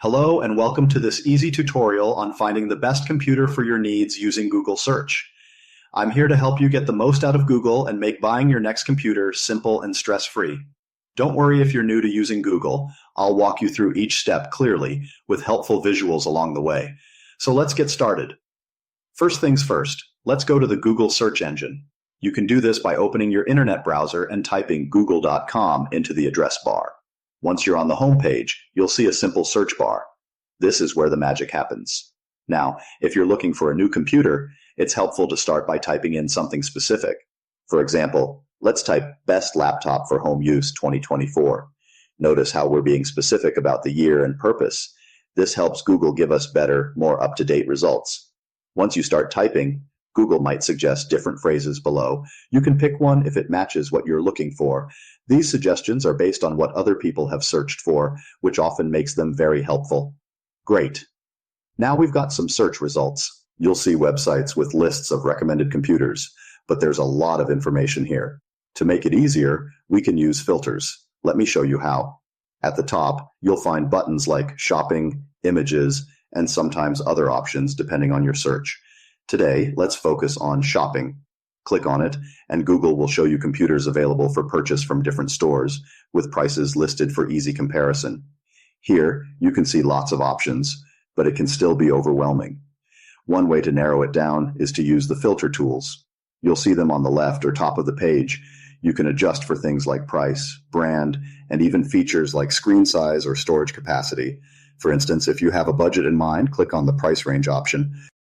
Hello and welcome to this easy tutorial on finding the best computer for your needs using Google search. I'm here to help you get the most out of Google and make buying your next computer simple and stress-free. Don't worry if you're new to using Google. I'll walk you through each step clearly with helpful visuals along the way. So let's get started. First things first, let's go to the Google search engine. You can do this by opening your internet browser and typing google.com into the address bar. Once you're on the home page, you'll see a simple search bar. This is where the magic happens. Now, if you're looking for a new computer, it's helpful to start by typing in something specific. For example, let's type best laptop for home use 2024. Notice how we're being specific about the year and purpose. This helps Google give us better, more up-to-date results. Once you start typing, Google might suggest different phrases below. You can pick one if it matches what you're looking for. These suggestions are based on what other people have searched for, which often makes them very helpful. Great. Now we've got some search results. You'll see websites with lists of recommended computers, but there's a lot of information here. To make it easier, we can use filters. Let me show you how. At the top, you'll find buttons like shopping, images, and sometimes other options depending on your search. Today, let's focus on shopping. Click on it, and Google will show you computers available for purchase from different stores, with prices listed for easy comparison. Here, you can see lots of options, but it can still be overwhelming. One way to narrow it down is to use the filter tools. You'll see them on the left or top of the page. You can adjust for things like price, brand, and even features like screen size or storage capacity. For instance, if you have a budget in mind, click on the price range option.